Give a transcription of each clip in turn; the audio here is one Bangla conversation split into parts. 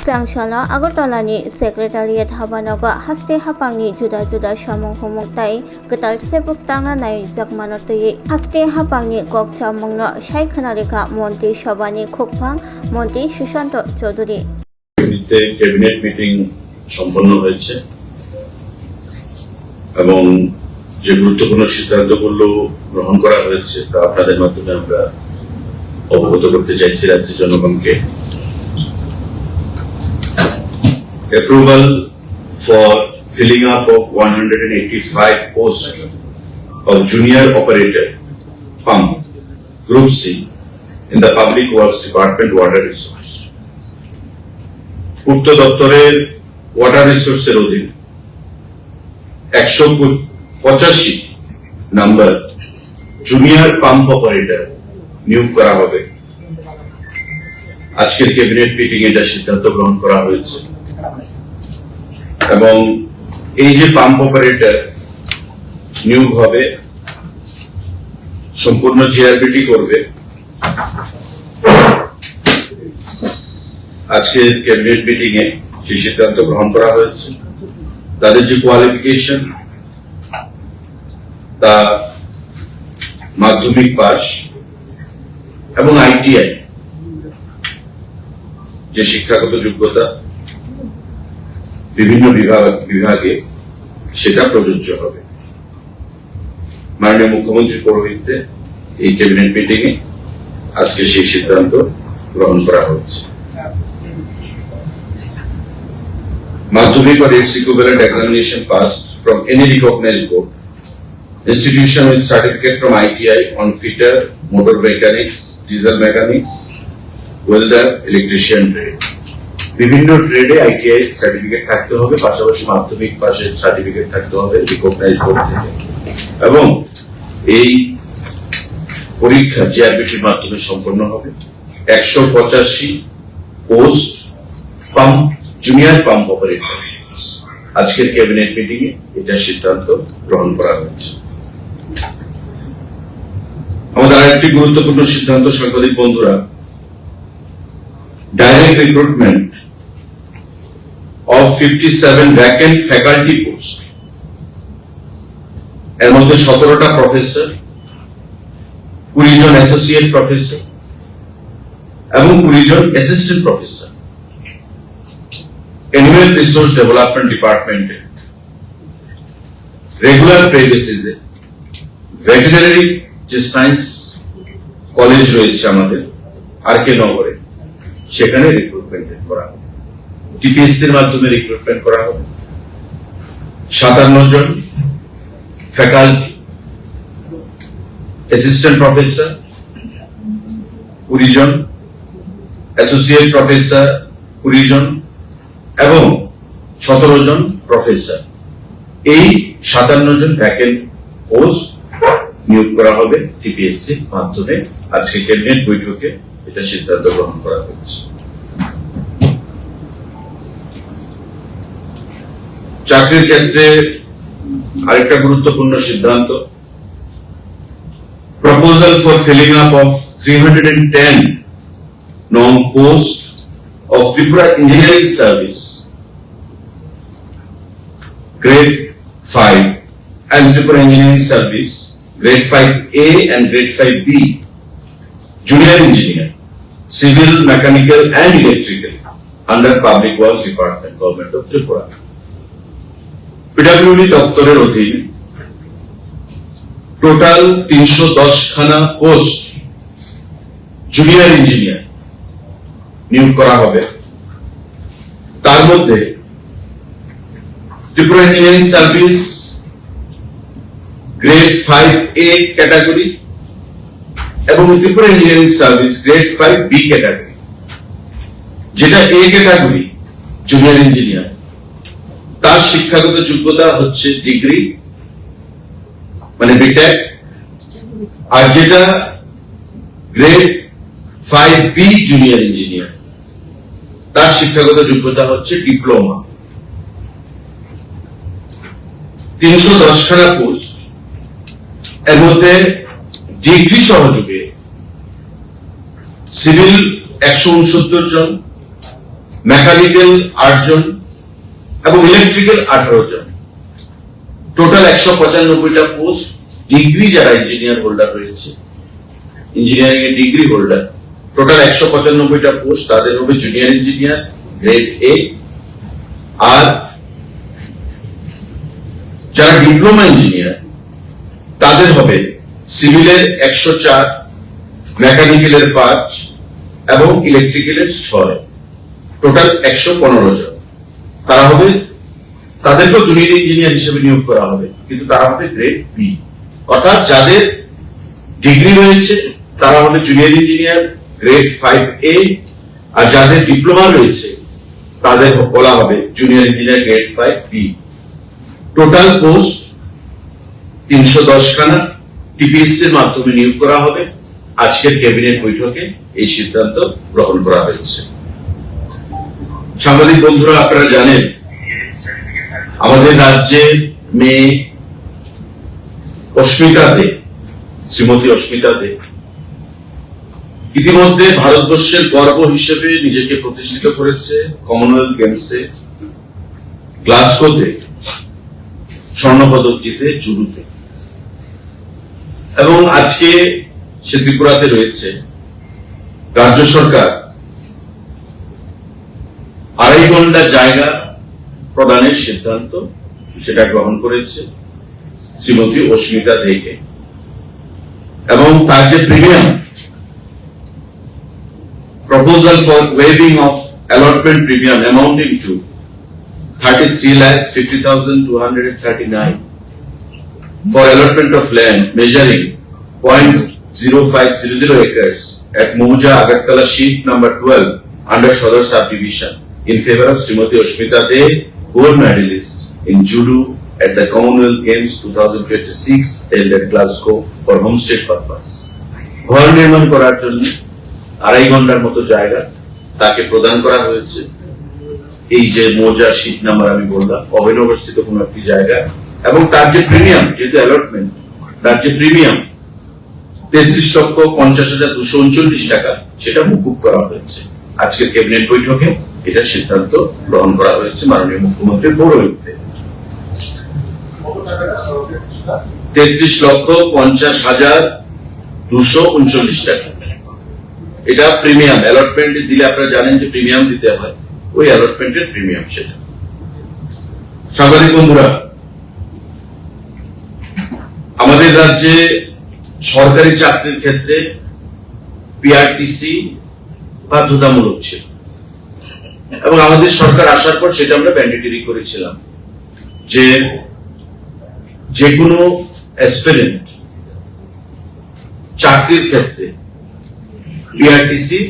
Sangshana Agartalani Secretariat Habanaga Haste Hapangni Juda Juda Shamong Homoktai Gatal Sepuk Tanga Nai Jakmanoti Haste Hapangni Gok Chamongno Shai Khanarika Monti Shabani Khokphang Monti Shushanto Chaudhuri cabinet meeting সম্পন্ন হয়েছে এবং যে গুরুত্বপূর্ণ সিদ্ধান্তগুলো গ্রহণ করা হয়েছে তা আপনাদের মাধ্যমে আমরা অবগত করতে চাইছি রাজ্যের জনগণকে। Approval for filling up of 185 posts of junior operator pump Group C in the Public Works Department Water Resource. পূর্ত দপ্তরের ওয়াটার রিসোর্সের অধীনে 185 নাম্বার জুনিয়র পাম্প অপারেটর নিয়োগ করা হবে। আজকের ক্যাবিনেট মিটিং এটা সিদ্ধান্ত গ্রহণ করা হয়েছে এবং এই যে পাম্প অপারেটর নিয়োগ হবে সম্পূর্ণ জিআরবিটি করবে। আজকের ক্যাবিনেট মিটিং এ সেই সিদ্ধান্ত গ্রহণ করা হয়েছে। তাদের যে কোয়ালিফিকেশন তা মাধ্যমিক পাস এবং আইটিআই যে শিক্ষাগত যোগ্যতা বিভিন্ন বিভাগে সেটা প্রযোজ্য হবে। মাননীয় মুখ্যমন্ত্রীর পৌরোহিত্যে এই ক্যাবিনেট মিটিং এ আজকে সেই সিদ্ধান্ত গ্রহণ করা হচ্ছে। Madhyamik or its equivalent examination passed from any recognized board, institution with certificate from ITI on fitter, motor mechanics, diesel mechanics, welder, electrician trade. বিভিন্ন ট্রেডে আইটিআই সার্টিফিকেট থাকতে হবে, পাশাপাশি মাধ্যমিক পাশের সার্টিফিকেট থাকতে হবে রিকগনাইজড বোর্ড থেকে। এবং এই পরীক্ষা জিআরবিটির মাধ্যমে সম্পন্ন হবে। 185 post pump junior pump operator আজকের ক্যাবিনেট মিটিং এ এটা সিদ্ধান্ত গ্রহণ করা হয়েছে। আমাদের আরেকটি গুরুত্বপূর্ণ সিদ্ধান্ত সাংবাদিক বন্ধুরা, direct recruitment of 57 vacant faculty post, এর মধ্যে 17টা প্রফেসর, 20 জন অ্যাসোসিয়েট প্রফেসর এবং 20 জন assistant professor Animal Resource Development Department regular pay বেসিসে ভেটেরিনারি যে সায়েন্স কলেজ রয়েছে আমাদের আরকে নগরে সেখানে রিক্রুটমেন্ট করা হবে। টিপিএসসি এর মাধ্যমে রিক্রুটমেন্ট করা হবে। 57 জন ফ্যাকাল্টি, অ্যাসিস্ট্যান্ট প্রফেসর 20 জন, অ্যাসোসিয়েট প্রফেসর 20 জন এবং 17 জন প্রফেসর। এই 57 জন ভ্যাকেন্ট পোস্ট নিয়োগ করা হবে টিপিএসসি মাধ্যমে। আজকে ক্যাবিনেট বৈঠকে এটা সিদ্ধান্ত গ্রহণ করা হয়েছে। চাকরির ক্ষেত্রে আরেকটা গুরুত্বপূর্ণ সিদ্ধান্ত, proposal for filling up of 310 নং post of Tripura Engineering Service Grade 5 and Tripura Engineering Service Grade 5A and Grade 5B Junior Engineer Civil, Mechanical and Electrical under Public Works Department Government of Tripura। PWD দপ্তরের অধীনে টোটাল 310 খানা পোস্ট জুনিয়র ইঞ্জিনিয়ার নিয়োগ করা হবে। তার মধ্যে Tripura engineering service grade 5A category এবং Tripura engineering service grade 5B category. যেটা A ক্যাটাগরি জুনিয়র ইঞ্জিনিয়ার, তার শিক্ষাগত যোগ্যতা হচ্ছে ডিগ্রি মানে বিটেক, আর যেটা গ্রেড 5B জুনিয়র ইঞ্জিনিয়ার তার শিক্ষাগত যোগ্যতা হচ্ছে ডিপ্লোমা। 310 খানা পোস্ট, এর মধ্যে ডিগ্রি সহযোগে সিভিল 169 জন, মেকানিক্যাল 8 জন এবং ইলেকট্রিক্যাল 18 জন। টোটাল 195টা পোস্ট। ডিগ্রি যারা ইঞ্জিনিয়ার হোল্ডার রয়েছে, ইঞ্জিনিয়ারিং এর ডিগ্রি হোল্ডার, টোটাল 195টা পোস্ট, তাদের হবে জুনিয়র ইঞ্জিনিয়ার গ্রেড এ। আর যারা ডিপ্লোমা ইঞ্জিনিয়ার তাদের হবে সিভিলের 104, মেকানিক্যালের 5 এবং ইলেকট্রিক্যালের 6, টোটাল 115 জন। তারা হবে, তাদেরকেও জুনিয়র ইঞ্জিনিয়ার হিসেবে নিয়োগ করা হবে, কিন্তু তারা হবে গ্রেড বি। অর্থাৎ যাদের ডিগ্রি রয়েছে তারা হবে জুনিয়র ইঞ্জিনিয়ার গ্রেড 5A, আর যাদের ডিপ্লোমা রয়েছে তাদের বলা হবে junior engineer grade 5B। Total post 310 খানা টিপিএসসি এর মাধ্যমে নিয়োগ করা হবে। আজকের ক্যাবিনেট বৈঠকে এই সিদ্ধান্ত গ্রহণ করা হয়েছে। সাংবাদিক বন্ধুরা, আপনারা জানেন আমাদের রাজ্যে মেয়ে অস্মিতা দে, শ্রীমতী অস্মিতা দে ইতিমধ্যে ভারতবর্ষের গর্ব হিসেবে নিজেকে প্রতিষ্ঠিত করেছে। কমনওয়েলথ গেমসে গ্লাসগোতে স্বর্ণপদক জিতে জুডোতে, এবং আজকে সে ত্রিপুরাতে রয়েছে। রাজ্য সরকার 2.5 ঘন্টা জায়গা প্রদানের সিদ্ধান্ত সেটা গ্রহণ করেছে শ্রীমতী অস্মিতা দেকে, এবং তার যে premium proposal for waiving of allotment premium amounting to 33,50,239 for allotment of land measuring 0.0500 acres at Mouja, Agartala, sheet number 12 under Shodor subdivision in favor of Srimati Oshmita De, gold medalist in judo at the Commonwealth Games 2026 held at Glasgow for homestead purpose. ঘর নির্মাণ করার জন্য 2.5 ঘন্টার মতো জায়গা তাকে প্রদান করা হয়েছে। এই যে মৌজা শীট নাম্বার আমি বললাম, অভিনবস্থিত কোন একটি জায়গা, এবং তার যে প্রিমিয়াম, যেহেতু অ্যালটমেন্ট, তার যে প্রিমিয়াম 33,50,239 টাকা, সেটা মুকুব করা হয়েছে। আজকের ক্যাবিনেট বৈঠকে এটা সিদ্ধান্ত গ্রহণ করা হয়েছে মাননীয় মুখ্যমন্ত্রীর পৌরোহিত্যে। 33,50,239 টাকা, এটা প্রিমিয়াম। অ্যালটমেন্ট দিলে আপনারা জানেন যে প্রিমিয়াম দিতে হয়, ওই অ্যালটমেন্টের প্রিমিয়াম সেটা। সাংবাদিক বন্ধুরা, আমাদের রাজ্যে সরকারি চাকরির ক্ষেত্রে পিআরটিসি বাধ্যতামূলক ছিল, এবং আমাদের সরকার আসার পর সেটা আমরা ম্যান্ডেটরি করেছিলাম যে কোনো অ্যাসপিরেন্ট চাকরির ক্ষেত্রে পিআরটিসি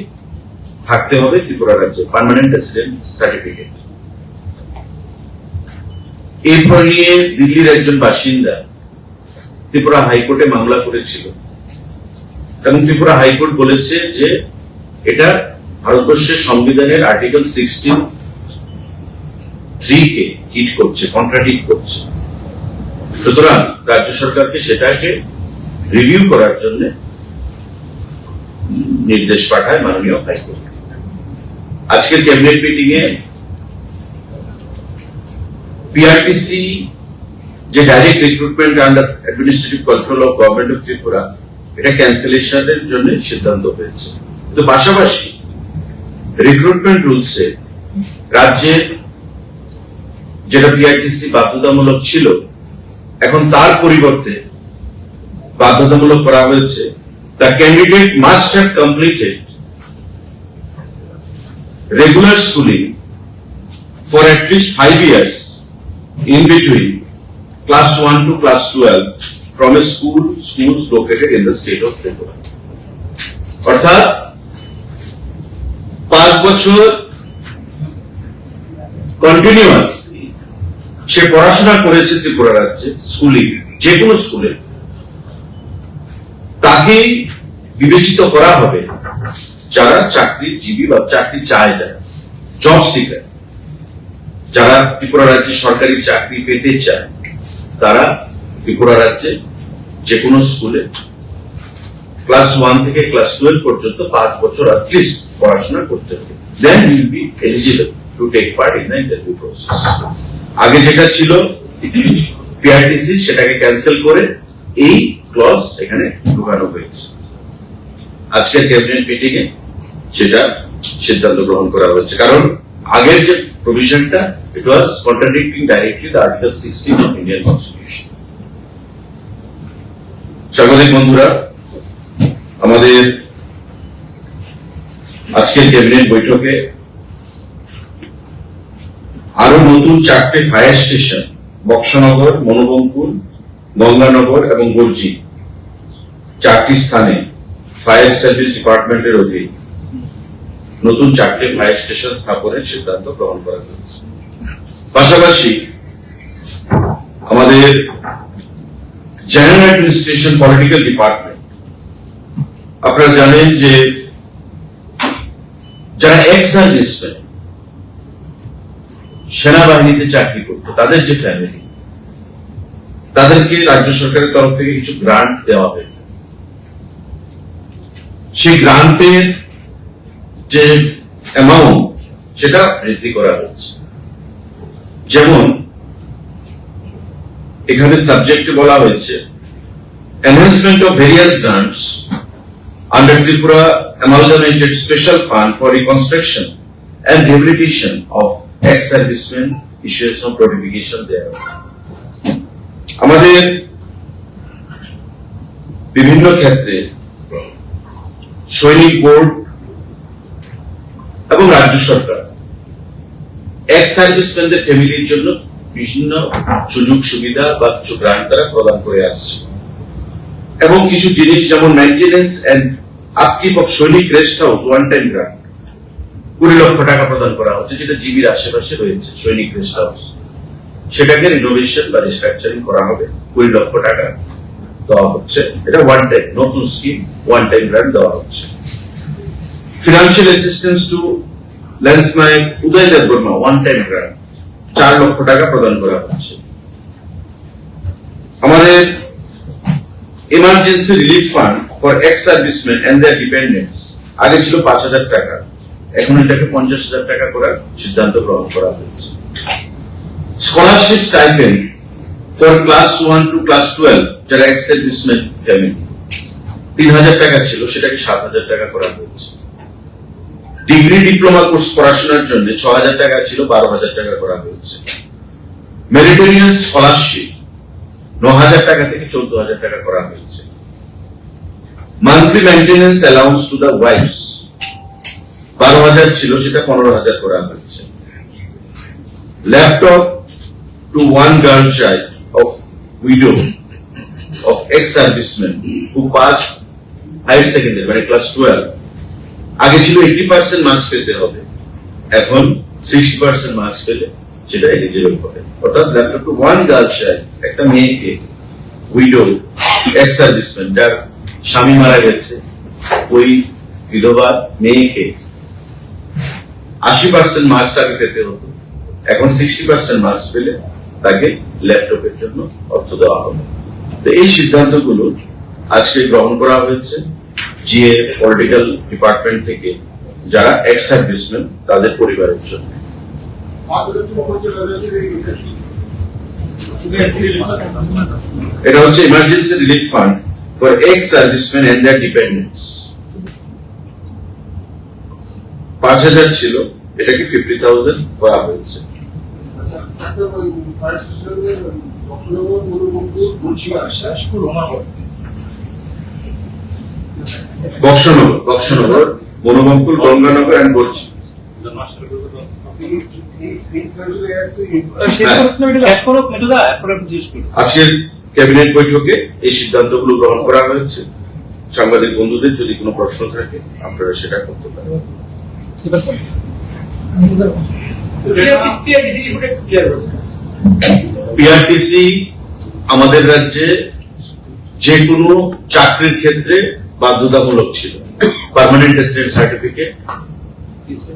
থাকতে হবে ত্রিপুরা রাজ্যে, পার্মানেন্ট রেসিডেন্ট সার্টিফিকেট। এরপর নিয়ে দিল্লির একজন বাসিন্দা ত্রিপুরা হাইকোর্টে মামলা করেছিল, এবং ত্রিপুরা হাইকোর্ট বলেছে যে এটা ভারতবর্ষের সংবিধানের আর্টিকেল 16(3) কে হিট করছে, কন্ট্রাডিক্ট করছে। সুতরাং রাজ্য সরকারকে সেটাকে রিভিউ করার জন্য নির্দেশ পাঠায় মাননীয় হাইকোর্ট। আজকের ক্যাবিনেট মিটিং এ পিআরটিসি যে direct recruitment under administrative control of government of Tripura, এটা ক্যান্সেলেশনের জন্য সিদ্ধান্ত হয়েছে। কিন্তু পাশাপাশি রিক্রুটমেন্ট রুলসে রাজ্যের যেটা পিআরটিসি বাধ্যতামূলক ছিল, এখন তার পরিবর্তে বাধ্যতামূলক করা হয়েছে the candidate must have completed regular schooling for at least 5 years in between class 1 to class 12 from a schools located in the state of Tripura. অর্থাৎ 5 বছর কন্টিনিউয়াস সে পড়াশোনা করেছে ত্রিপুরা রাজ্যে, স্কুলিং, যে কোনো স্কুলে, তাকে বিবেচিত করা হবে যারা চাকরিজীবী বা চাকরি চায়, যারা জব সিকার, যারা ত্রিপুরা রাজ্যে সরকারি চাকরি পেতে চায়, তারা ত্রিপুরা রাজ্যে যে কোনো স্কুলে ক্লাস 1 থেকে ক্লাস 12 পর্যন্ত 5 বছর অ্যাটলিস্ট পড়াশোনা করতে হবে, then you will be eligible to take part in the interview process. আগে যেটা ছিল পিআরটিসি, সেটাকে ক্যান্সেল করে এই ক্লজ এখানে ঢুকানো হয়েছে। আজকের ক্যাবিনেট মিটিং এ সেটা সিদ্ধান্ত গ্রহণ করা হয়েছে, কারণ আগের যে প্রভিশনটা, it was contradicting directly the article 16 of Indian constitution. সাংবাদিক বন্ধুরা, আমাদের আজকের ক্যাবিনেট বৈঠকে আরো নতুন 4টে ফায়ার স্টেশন, বক্সনগর, মনোবঙ্কুল, গঙ্গানগর এবং গর্জি, 4টি স্থানে ফায়ার সার্ভিস ডিপার্টমেন্টের অধীনে নতুন 4টে ফায়ার স্টেশন স্থাপনের সিদ্ধান্ত গ্রহণ করা হয়েছে। পাশাপাশি আমাদের জেনারেল অ্যাডমিনিস্ট্রেশন পলিটিক্যাল ডিপার্টমেন্ট, আপনারা জানেন যে যারা এক্স সার্ভিসম্যান, সেনাবাহিনীতে চাকরি করতো, তাদের যে ফ্যামিলি, তাদেরকে রাজ্য সরকারের তরফ থেকে কিছু গ্রান্ট দেওয়া হয়। সেই গ্রান্টের যে অ্যামাউন্ট, সেটা বৃদ্ধি করা হচ্ছে। যেমন এখানে সাবজেক্টে বলা হয়েছে enhancement of various grants under Tripura amalgamated special fund for reconstruction and rehabilitation of ex serviceman issuation of notification দেওয়া। আমাদের বিভিন্ন ক্ষেত্রে সৈনিক বোর্ড এবং রাজ্য সরকার এক্স সার্ভিসম্যানদের ফ্যামিলির জন্য বিভিন্ন সুযোগ সুবিধা বা কিছু গ্রান্ট তারা প্রদান করে আসছে, এবং কিছু জিনিস যেমন মেইনটেনেন্স এন্ড আপকিপ অফ সৈনিক rest house one time grant 20 lakh টাকা প্রদান করা হচ্ছে, যেটা জিবির আশেপাশে রয়েছে সৈনিক রেস্ট হাউস, সেটাকে রিনোভেশন বা রিস্ট্রাকচারিং করা হবে, 20 লক্ষ টাকা দেওয়া হচ্ছে। এটা ওয়ান টাইম নতুন স্কিম, ওয়ান টাইম গ্রান্ট দেওয়া হচ্ছে। Financial assistance to lanceman Uday Deb Barma, one time grant 4 lakh টাকা প্রদান করা হচ্ছে। আমাদের emergency relief fund for ex serviceman and their dependents, আগে ছিল 5,000 টাকা, এখন এটাকে 50,000 টাকা করার সিদ্ধান্ত গ্রহণ করা হয়েছে। Scholarship stipend for class 1 two class 12, যারা এক্স সার্ভিসম্যান ফ্যামিলি, 3,000 টাকা ছিল, সেটাকে 7,000 টাকা করা হয়েছে। ডিগ্রি ডিপ্লোমা কোর্স পড়াশোনার জন্য 6,000 টাকা ছিল, 12,000 টাকা করা হয়েছে। মেরিটোরিয়াস স্কলারশিপ 9,000 টাকা থেকে 14,000 টাকা করা হয়েছে। Monthly maintenance allowance to the wife's 12,000 ছিল, সেটা 15,000 করা হয়েছে। Laptop to one girl child of widow of ex-servicemen who passed higher secondary, মানে class 12, আগে ছিল 80% মার্কস পেতে হবে, এখন 60% মার্কস পেলে সেটা এলিজিবল হবে। অর্থাৎ laptop to one girl child, একটা মেয়েকে উইডো এক্স-সার্ভিসম্যান যার স্বামী মারা গেছে, ওই বিধবা মেয়েকে 80% মার্কস আগে পেতে হতো, এখন 60% মার্কস পেলে তাকে ল্যাপটপের জন্য অর্থ দেওয়া হবে। তো এই সিদ্ধান্তগুলো আজকে গ্রহণ করা হয়েছে জিএ পলিটিক্যাল ডিপার্টমেন্ট থেকে, যারা এক্স সার্ভিসম্যান তাদের পরিবারের জন্য। এটা হচ্ছে emergency relief fund for ex serviceman and their dependents. 5,000 ছিল, এটাকে 50,000 করা হয়েছে। বক্সনগর, মনোবঙ্কুল, গঙ্গানগর এন্ড গর্জি। আজকের ক্যাবিনেট বৈঠকে এই সিদ্ধান্তগুলো গ্রহণ করা হয়েছে। সাংবাদিক বন্ধুদের যদি কোনো প্রশ্ন থাকে আপনারা সেটা করতে পারেন। পিআরটিসি আমাদের রাজ্যে যে কোনো চাকরির ক্ষেত্রে বাধ্যতামূলক ছিল। পার্মানেন্ট রেসিডেন্ট সার্টিফিকেট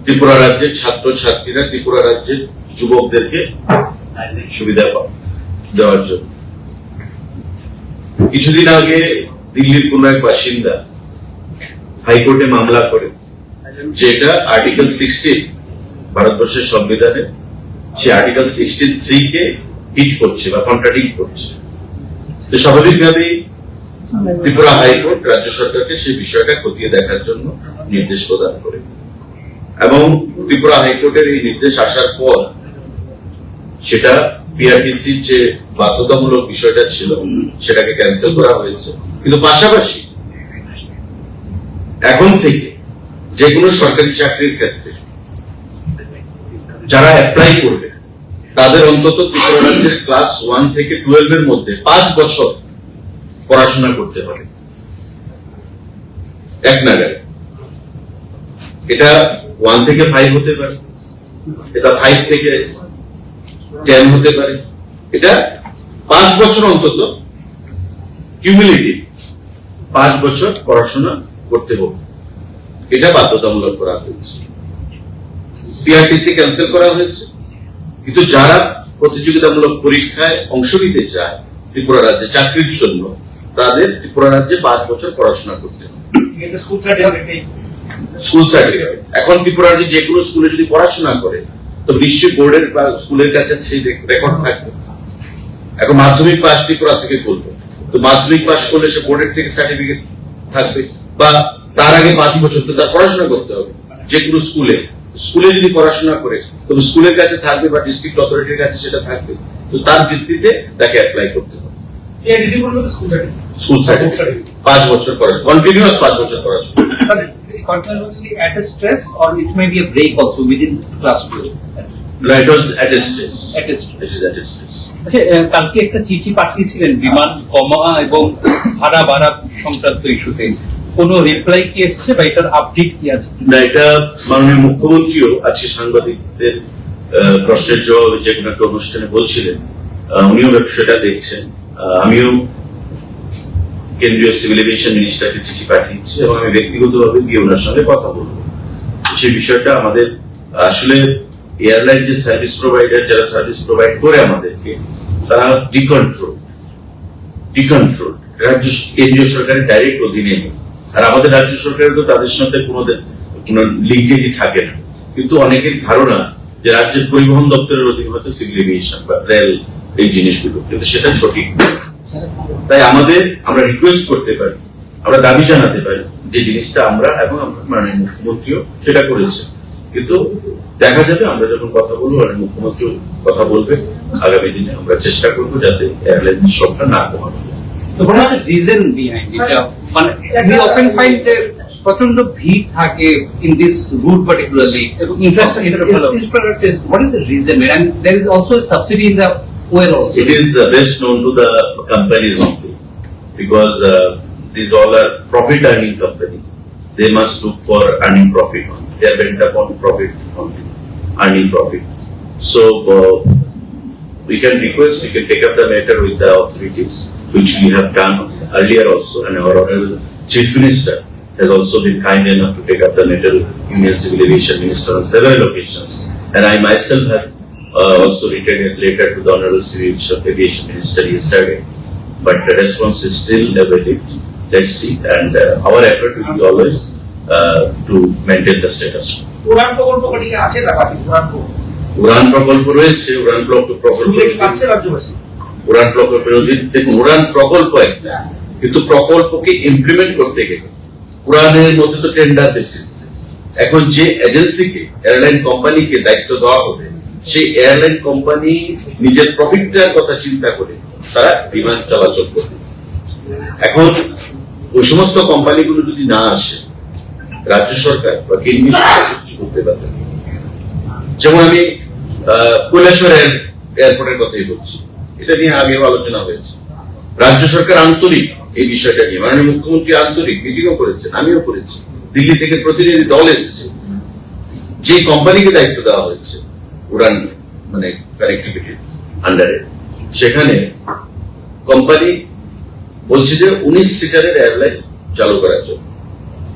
ত্রিপুরা রাজ্যের ছাত্র ছাত্রীরা, ত্রিপুরা রাজ্যের যুবকদেরকে সুবিধা দেওয়ার জন্য। কিছুদিন আগে দিল্লির কোন এক বাসিন্দা হাইকোর্টে মামলা করে যেটা আর্টিকেল 16 ভারতবর্ষের সংবিধানে সে আর্টিকেল 63 কে হিট করছে বা কন্ট্রাডিক্ট করছে। তো স্বাভাবিকভাবেই ত্রিপুরা হাইকোর্ট রাজ্য সরকারকে সেই বিষয়টা খতিয়ে দেখার জন্য নির্দেশ প্রদান করে এবং ত্রিপুরা হাইকোর্টের এই নির্দেশ আসার পর সেটা পিআরটিসির যে বাধ্যতামূলক বিষয়টা ছিল সেটাকে ক্যান্সেল করা হয়েছে। কিন্তু পাশাপাশি এখন থেকে যে কোনো সরকারি চাকরির ক্ষেত্রে যারা অ্যাপ্লাই করবে তাদের অন্তত ত্রিপুরা রাজ্যের ক্লাস 1 থেকে 12 এর মধ্যে 5 বছর পড়াশোনা করতে হবে এক নাগারে। এটা 1 থেকে 5 হতে পারে, এটা 5 থেকে 10 হতে পারে, এটা 5 বছর অন্তত কিউমুলেটিভ 5 বছর পড়াশোনা করতে হবে। এটা বাধ্যতামূলক করা হয়েছে, পিআরটিসি ক্যান্সেল করা হয়েছে। কিন্তু যারা প্রতিযোগিতামূলক পরীক্ষায় অংশ নিতে চায় ত্রিপুরা রাজ্যে চাকরির জন্য, তাদের ত্রিপুরা রাজ্যে 5 বছর পড়াশোনা করতে হবে। স্কুল সার্টিফিকেট এখন ত্রিপুরা রাজ্যে যে কোনো স্কুলে যদি পড়াশোনা করে তো নিশ্চয়ই বোর্ডের বা স্কুলের কাছে সেই রেকর্ড থাকবে। এখন মাধ্যমিক পাস ত্রিপুরা থেকে করবে, তো মাধ্যমিক পাস করলে সে বোর্ডের থেকে সার্টিফিকেট থাকবে, বা তার আগে 5 বছর তো তার পড়াশোনা করতে হবে যে কোনো স্কুলে যদি পড়াশোনা করে তবে স্কুলের কাছে থাকবে বা ডিস্ট্রিক্ট অথরিটির কাছে সেটা থাকবে, তো তার ভিত্তিতে তাকে অ্যাপ্লাই করতে হবে। স্কুল সার্টিফিকেট 5 বছর পড়াশোনা, কন্টিনিউয়াস 5 বছর পড়াশোনা। Continuously at a stress, or it may be a break also within class 12. No, it was at a stress. At a stress. It is at a stress. আচ্ছা, কালকে একটা চিঠি পাঠিয়েছিলেন বিমান কমা এবং ভাড়া বাড়া সংক্রান্ত ইস্যুতে, কোনো রিপ্লাই কি এসছে বা এটার আপডেট কি আছে? না, এটা মাননীয় মুখ্যমন্ত্রীও আজকে সাংবাদিকদের প্রশ্নের জবাবে যে কোনো একটা অনুষ্ঠানে বলছিলেন, উনিও সেটা দেখছেন। আমিও কেন্দ্রীয় সিভিল এভিয়েশন মিনিস্টারকে চিঠি পাঠিয়েছি এবং আমি ব্যক্তিগতভাবে গিয়ে ওনার সঙ্গে কথা বলবো। সেই বিষয়টা আমাদের আসলে এয়ারলাইন যে সার্ভিস প্রোভাইডার, যারা সার্ভিস প্রোভাইড করে আমাদেরকে, তারা ডিকন্ট্রোল রাজ্য কেন্দ্রীয় সরকারের ডাইরেক্ট অধীনে নেই। আর আমাদের রাজ্য সরকারের তো তাদের সাথে কোনো লিঙ্কেজই থাকে না। কিন্তু অনেকের ধারণা যে রাজ্যের পরিবহন দপ্তরের অধীনে হয়তো সিভিল এভিয়েশন বা রেল এই জিনিসগুলো, কিন্তু সেটা সঠিক নয়। তাই আমরা রিকোয়েস্ট করতে পারি, আমরা দাবি জানাতে পারি যে জিনিসটা আমরা এবং মাননীয় মুখ্যমন্ত্রীও সেটা করেছে। কিন্তু দেখা যাবে আমরা যখন কথা বলবো, মাননীয় মুখ্যমন্ত্রী কথা বলবে, আগামী দিনে আমরা চেষ্টা করবো যাতে এয়ারলাইনের সংখ্যা না কমানো। So what are the reason behind it? মানে we often find that প্রচন্ড ভিড় থাকে in this route particularly, এবং infrastructure is, what is the reason? And there is also a subsidy in the fuel also. It is best known to the companies only, because these all are profit earning companies. They must look for earning profit only. They are bent upon profit only, earning profit. So we can take up the matter with the authorities, which we have done earlier also, and our honorable Chief Minister has also been kind enough to take up the matter with Union Civil Aviation Minister on several occasions. And I myself have also written a letter to the Honorable Civil Aviation Minister yesterday, but the response is still awaited. Let's see, and our effort will be always to maintain the status quo. উড়ান প্রকল্পটি আছে না বাকি উড়ান প্রকল্প রয়েছে, উড়ান প্রকল্প পাচ্ছে রাজ্যবাসী। উড়ান প্রকল্পের অধীনে দেখুন, উড়ান প্রকল্প একটা, কিন্তু প্রকল্পকে ইমপ্লিমেন্ট করতে গেলে উড়ানের মধ্যে তো টেন্ডার বেসিস। এখন যে এজেন্সিকে, এয়ারলাইন কোম্পানিকে দায়িত্ব দেওয়া হবে, সেই এয়ারলাইন কোম্পানি নিজের প্রফিটটার কথা চিন্তা করে তারা বিমান চলাচল করবে। এখন ওই সমস্ত কোম্পানিগুলো যদি না আসে, রাজ্য সরকার বা কেন্দ্রীয় সরকার কিছু করতে পারবে। যেমন আমি কৈলাসহর এয়ারপোর্টের কথাই বলছি, এটা নিয়ে আগেও আলোচনা হয়েছে। রাজ্য সরকার আন্তরিক এই বিষয়টা নিয়ে, মাননীয় মুখ্যমন্ত্রী আন্তরিক, মিটিংও করেছেন, আমিও করেছি, দিল্লি থেকে প্রতিনিধি দল এসেছে। যে কোম্পানিকে দায়িত্ব দেওয়া হয়েছে উড়ান মানে কানেক্টিভিটির আন্ডারে, সেখানে কোম্পানি বলছে যে 19 সিটারের এয়ারলাইন চালু করার জন্য,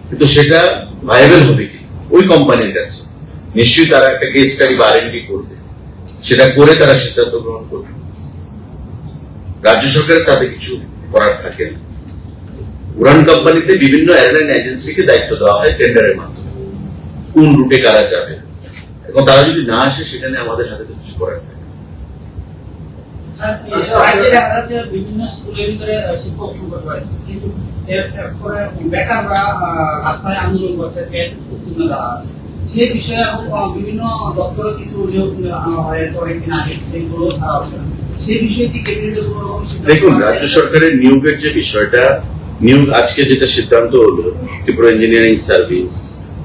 কিন্তু সেটা ভাইয়েবল হবে কি ওই কোম্পানির কাছে? নিশ্চয়ই তারা একটা কেস স্টাডি বা R&D করবে, সেটা করে তারা সিদ্ধান্ত গ্রহণ করবে। রাজ্য সরকারের তাতে কিছু করার থাকে না। উড়ান কোম্পানিতে বিভিন্ন এয়ারলাইন এজেন্সিকে দায়িত্ব দেওয়া হয় টেন্ডারের মাধ্যমে। কোন রুটে কারা যাবে, এবং তারা যদি না আসে সেখানে আমাদের হাতে তো কিছু করার থাকে না। রাজ্যে দেখা যাচ্ছে বিভিন্ন স্কুলের ভিতরে শিক্ষক সংকট রয়েছে, কিন্তু এরপরে বেকাররা রাস্তায় আন্দোলন করছে, উত্তীর্ণ যারা আছে সেই বিষয়ে এবং বিভিন্ন দপ্তরে কিছু নিয়োগ আনা হয়েছে অনেকদিন আগে, সেগুলো ছাড়া হচ্ছে না। সেই বিষয়ে কি ক্যাবিনেটের কোনো রকম সিদ্ধান্ত দেখুন, নেওয়া রাজ্য হয়েছে? সরকারের নিয়োগের যে বিষয়টা, নিয়োগ আজকে যেটা সিদ্ধান্ত হলো ত্রিপুরা ইঞ্জিনিয়ারিং সার্ভিস,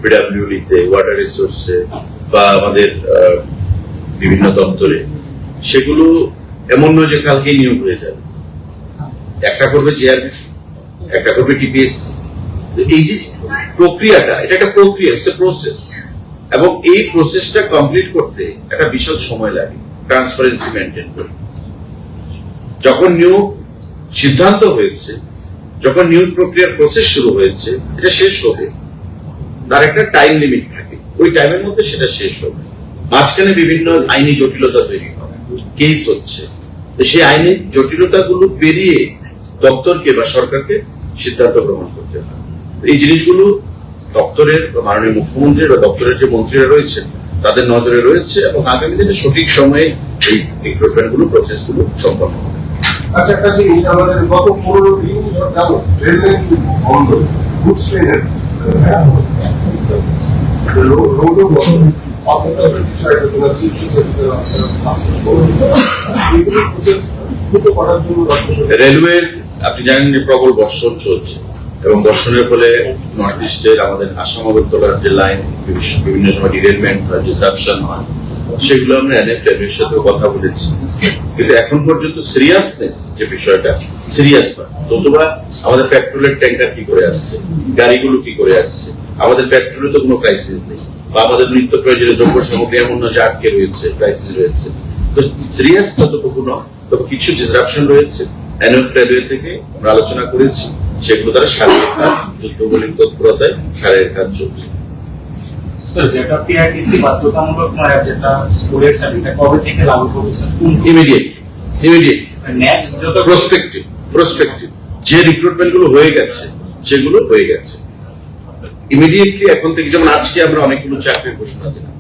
পিডাব্লিউডিতে, ওয়াটার রিসোর্সে বা আমাদের বিভিন্ন দপ্তরে, সেগুলো এমন নয় যে কালকেই নিয়োগ হয়ে যাবে। একটা করবে জিআরবি, একটা করবে টিপিএস। এই যে প্রক্রিয়াটা, এটা একটা প্রক্রিয়া, ইটস এ প্রসেস, এবং এই প্রসেসটা কমপ্লিট করতে একটা বিশাল সময় লাগে ট্রান্সপারেন্সি মেনটেন করে। যখন নিয়োগ সিদ্ধান্ত হয়েছে, যখন নিয়োগ প্রক্রিয়ার প্রসেস শুরু হয়েছে, এটা শেষ হবে, তার একটা টাইম লিমিট থাকে, ওই টাইমের মধ্যে সেটা শেষ হবে। মাঝখানে বিভিন্ন আইনি জটিলতা তৈরি হয়, কেস হচ্ছে, তো সেই আইনি জটিলতাগুলো পেরিয়ে দপ্তরকে বা সরকারকে সিদ্ধান্ত গ্রহণ করতে হয়। এই জিনিসগুলো দপ্তরের মাননীয় মুখ্যমন্ত্রীর বা দপ্তরের যে মন্ত্রীরা রয়েছেন তাদের নজরে রয়েছে, এবং আগামী দিনে সঠিক সময়ে এই রিক্রুটমেন্ট গুলো, প্রসেস গুলো সম্পন্ন হবে। আচ্ছা, একটা জিনিস, আমাদের গত 15 দিন যাবত রেল লাইন বন্ধ, গুডস ট্রেনের রোডও বন্ধ, অপেক্ষার বিষয় আছে না, চিফ সেক্রেটারি এগুলো প্রসেস দ্রুত করার জন্য রেলওয়ের, আপনি জানেন যে প্রবল বর্ষণ চলছে, এবং বর্ষণের ফলে নর্থ ইস্টের আমাদের আসাম আগরতলার যে লাইন বিভিন্ন সময় ডিরেলমেন্ট হয়, ডিসরাপশন হয়, সেগুলো আমরা এনএফএর সাথে কথা বলেছি, কিন্তু এখন পর্যন্ত সিরিয়াসনেস যে বিষয়টা সিরিয়াস নয়। নতুবা আমাদের পেট্রোলের ট্যাঙ্কার কি করে আসছে, গাড়িগুলো কি করে আসছে, আমাদের পেট্রোলে তো কোনো ক্রাইসিস নেই, বা আমাদের নিত্য প্রয়োজনীয় দ্রব্য সামগ্রী এমন না যে আটকে রয়েছে, ক্রাইসিস রয়েছে। তো সিরিয়াস ততটুকু নয়, তবে কিছু ডিসরাপশন রয়েছে। এনএফ রেলওয়ে থেকে আমরা আলোচনা করেছি, সেগুলো দ্বারা শারীরিক কাজ, যুদ্ধগুলির তৎপরতায় শারীরিক কাজ চলছে। স্যার, যেটা পিআরটিসি বাধ্যতামূলক নয়, যেটা স্কুলের স্যার, এটা কবে থেকে লাগু হবে স্যার? ইমিডিয়েট নেক্সট যত প্রসপেক্টিভ যে রিক্রুটমেন্ট গুলো হয়ে গেছে সেগুলো হয়ে গেছে ইমিডিয়েটলি। এখন থেকে, যেমন আজকে আমরা অনেকগুলো চাকরির ঘোষণা দিলাম,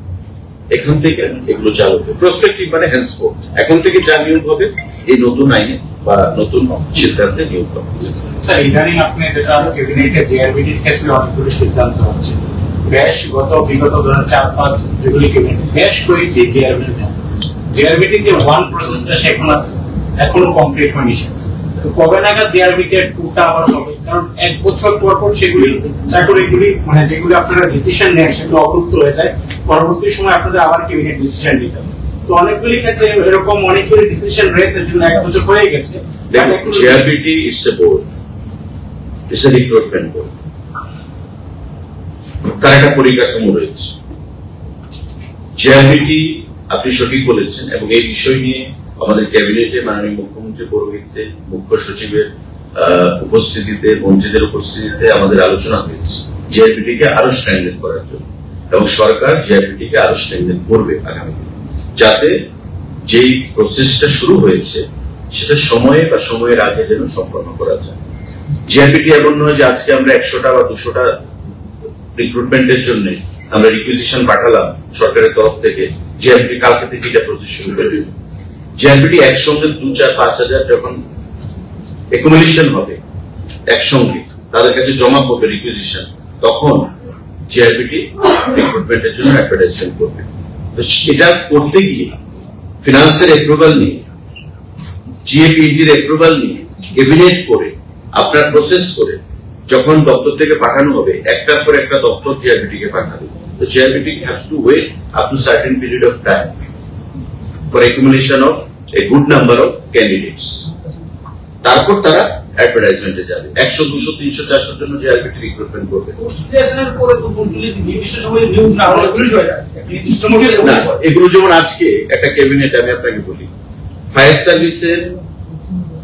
এখান থেকে এগুলো চালু হবে। প্রসপেক্টিভ মানে হ্যান্সফোর্থ, এখন থেকে যা নিয়োগ হবে এই নতুন আইনে বা নতুন সিদ্ধান্তে নিয়োগ হবে। স্যার, ইদানিং আপনি যেটা ক্যাবিনেটে জিআরবিটির ক্ষেত্রে অনেকগুলো সিদ্ধান্ত হচ্ছে, বেশ বিগত ধরেন 4-5 যেগুলি ক্যাবিনেট বেশ কয়েকটি জিআরবিটি যে ওয়ান প্রসেসটা সেগুলো এখনো কমপ্লিট হয়নি। তো কবে নাগাদ জিআরবিটি টুটা আবার হবে? কারণ 1 বছর পর পর সেগুলি চাকরিগুলি মানে যেগুলি আপনারা ডিসিশন নেন সেগুলো অবরুদ্ধ হয়ে যায়, পরবর্তী সময় আপনাদের আবার ক্যাবিনেট ডিসিশন নিতে হবে। তো অনেকগুলি ক্ষেত্রে এরকম অনেকগুলি ডিসিশন রয়েছে যেগুলো 1 বছর হয়ে গেছে। GRBT is a board, is a recruitment board, তার একটা পরিকাঠামো রয়েছে। জিআরবিটি, আপনি সঠিক বলেছেন, এবং এই বিষয় নিয়ে আমাদের ক্যাবিনেটে মাননীয় মুখ্যমন্ত্রী পৌরোহিত্যে, মুখ্য সচিবের উপস্থিতিতে, মন্ত্রীদের উপস্থিতিতে আমাদের আলোচনা হয়েছে জিআরবিটিকে আরো স্ট্রেংথেন করার জন্য, এবং সরকার জিআরবিটিকে আরো স্ট্রেংথেন করবে আগামী দিনে, যাতে যেই প্রসেসটা শুরু হয়েছে সেটা সময়ে বা সময়ের আগে যেন সম্পন্ন করা যায়। জিআরবিটি এমন নয় যে আজকে আমরা 100টা বা 200টা রিক্রুটমেন্টের জন্য আমরা রিকুইজিশন পাঠালাম সরকারের তরফ থেকে, জিআরবিটি কালকে থেকে এটা প্রসেস শুরু করে দেবে। জিআরবিটি একসঙ্গে 2-4-5 হাজার যখন একুমুলেশন হবে, একসঙ্গে তাদের কাছে জমা করবে রিকুইজিশন, তখন জিআরবিটি রিক্রুটমেন্টের জন্য অ্যাডভার্টাইজমেন্ট করবে। তো এটা করতে গিয়ে ফিনান্সের অ্যাপ্রুভাল নিয়ে, জিএপিডির অ্যাপ্রুভাল নিয়ে, ক্যাবিনেট করে, আপনার প্রসেস করে যখন দপ্তর থেকে পাঠানো হবে, একটার পর একটা দপ্তর জিআরবিটি কে পাঠাবে। তো GRBT has to wait up to certain period of time for accumulation of a good number of candidates. তারপর তারা অ্যাডভার্টাইজমেন্টে যাবে। 100, 200, 300, 400 জন্য জিআরবিটি রিক্রুটমেন্ট করবে। নোটিফিকেশনের পরে তো বলতে নির্দিষ্ট সময়ে নিয়োগ না হলে পুলিশ হয়ে যায়, নির্দিষ্ট সময়ে না, এগুলো যেমন আজকে একটা ক্যাবিনেট, আমি আপনাকে বলি, ফায়ার সার্ভিসের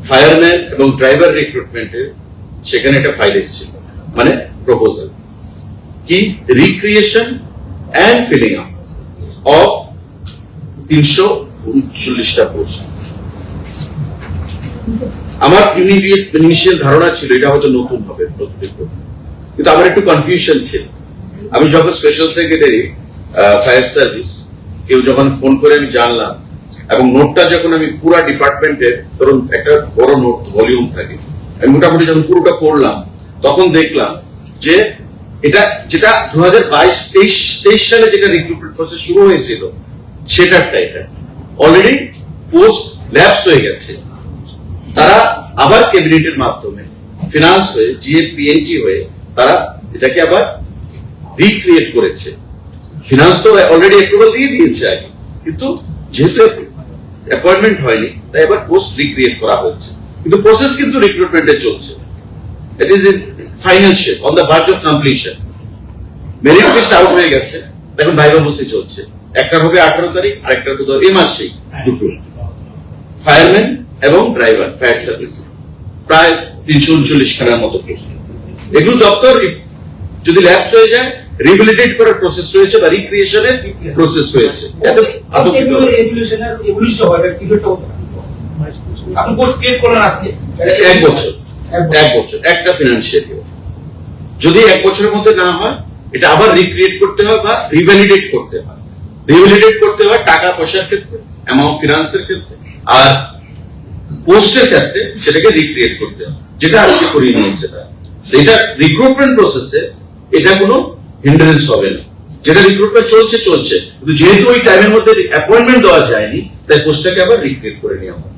ফায়ারম্যান এবং ড্রাইভার রিক্রুটমেন্টের সেখানে একটা ফাইল এসেছিল, মানে প্রপোজাল কি, recreation and filling up of 339টা পোস্ট। আমার ইনিশিয়াল ধারণা ছিল এটা হয়তো নতুন হবে, কিন্তু আমার একটু কনফিউশন ছিল আমি যখন স্পেশাল সেক্রেটারি ফায়ার সার্ভিস, কেউ যখন ফোন করে আমি জানলাম, এবং নোটটা যখন আমি পুরা ডিপার্টমেন্টের, ধরুন একটা বড় নোট ভলিউম থাকে, আমি মোটামুটি যখন পুরোটা করলাম, তখন দেখলাম যে এটা যেটা 2022-23 সালে যেটা রিক্রুটমেন্ট প্রসেস শুরু হয়েছিল, সেটারটা এটা অলরেডি পোস্ট ল্যাপস হয়ে গেছে। তারা আবার ক্যাবিনেটের মাধ্যমে ফিনান্স হয়ে, জিএপিএনজি হয়ে তারা এটাকে আবার রিক্রিয়েট করেছে। ফিনান্স তো অলরেডি অ্যাপ্রুভাল দিয়ে দিয়েছে আগে, কিন্তু যেহেতু অ্যাপয়েন্টমেন্ট হয়নি, তাই এবার পোস্ট রিক্রিয়েট করা হয়েছে। কিন্তু প্রসেস কিন্তু রিক্রুটমেন্টে চলছে। It is in final shape, on the verge of completion. Merit list out হয়ে গেছে, এখন ভাইবা বসে চলছে। একটার হবে 18 তারিখ, আরেকটার হবে এই মাসেই দুটো। ফায়ারম্যান এবং ড্রাইভার ফায়ার সার্ভিস প্রায় 339 খানার মতো প্রশ্ন। এগুলো দপ্তর যদি ল্যাপস হয়ে যায়, রিভ্যালিডেট করার প্রসেস রয়েছে বা রিক্রিয়েশনের প্রসেস রয়েছে। আপনি পোস্ট ক্রিয়েট করলেন আজকে এক বছর একটা ফিনান্সিয়াল ইয়ার। যদি 1 বছরের মধ্যে না হয়, এটা আবার রিক্রিয়েট করতে হয় বা রিভ্যালিডেট করতে হয়। রিভ্যালিডেট করতে হয় টাকা পয়সার ক্ষেত্রে, অ্যামাউন্ট ফিনান্সের ক্ষেত্রে, আর পোস্টের ক্ষেত্রে সেটাকে রিক্রিয়েট করতে হয়, যেটা আজকে করিয়ে নিয়েছে তারা। এটা রিক্রুটমেন্ট প্রসেসে এটা কোনো হিন্ডারেন্স হবে না। যেটা রিক্রুটমেন্ট চলছে, কিন্তু যেহেতু ওই টাইমের মধ্যে অ্যাপয়েন্টমেন্ট দেওয়া যায়নি, তাই পোস্টটাকে আবার রিক্রিয়েট করে নেওয়া হয়।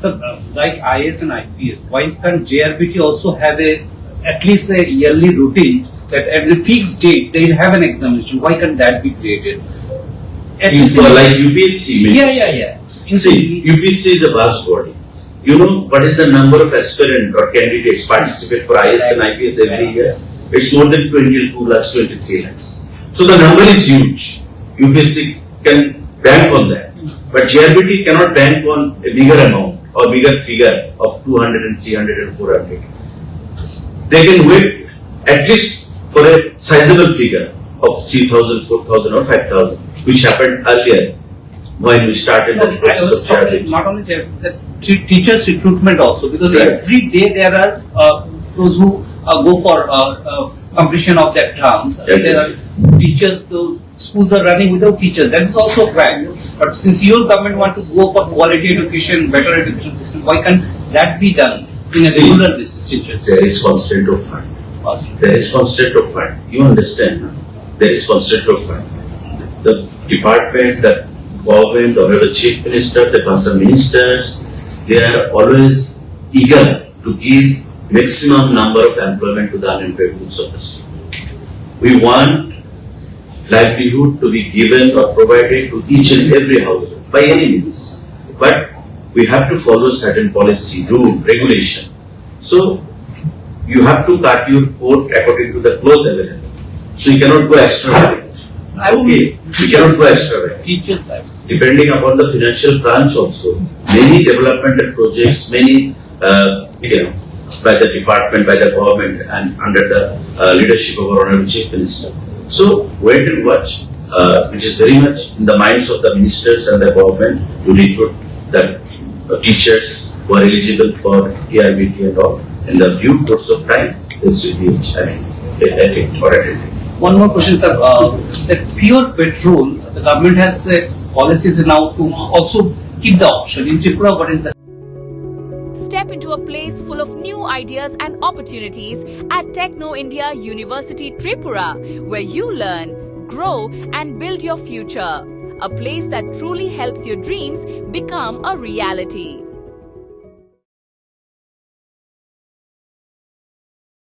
Sir, like IAS and IPS, why can't JRBT also have at least a yearly routine that every fixed date they will have an examination? Why can't that be created? At least Like UPSC means. Yeah. See, UPSC is a vast body. You know what is the number of aspirant or candidates participate for IAS and IPS every year? It's more than 22 lakhs, 23 lakhs. So the number is huge. UPSC can bank on that, but JRBT cannot bank on a bigger amount or bigger figure of 200 and 300 and 400. They can wait at least for a sizable figure of 3,000, 4,000 or 5,000, which happened earlier when we started the I process was of talking JRBT. not only the teachers recruitment also, because Right. every day there are those who go for completion of their terms. That's There are teachers, those schools are running without teachers. That is also a fact. But since your government want to go for quality education, better education system, why can't that be done in a See, regular basis, teachers? There is constraint of fund. There is constraint of fund. You understand? There is constraint of fund. The department, the government, the honorable chief minister, the concerned ministers, they are always eager to give maximum number of employment to the unemployed youths of the state. We want livelihood to be given or provided to each and every household by any means. But we have to follow certain policy, rule, regulation. So you have to cut your coat according to the cloth available. So you cannot go extravagant. You cannot go extravagant. Teachers, I would say. Depending upon the financial crunch also, many developmental projects, many by the department, by the government, and under the leadership of our honorable chief minister. So wait and watch. It is very much in the minds of the ministers and the government to recruit the teachers who are eligible for TRBT and all. In the due course of time, this will be attended. One more question, sir. The pure petrol, the government has policies now to also keep the option. In Tripura, what is the Step into a place full of new ideas and opportunities at Techno India University Tripura, where you learn, grow, and build your future. A place that truly helps your dreams become a reality.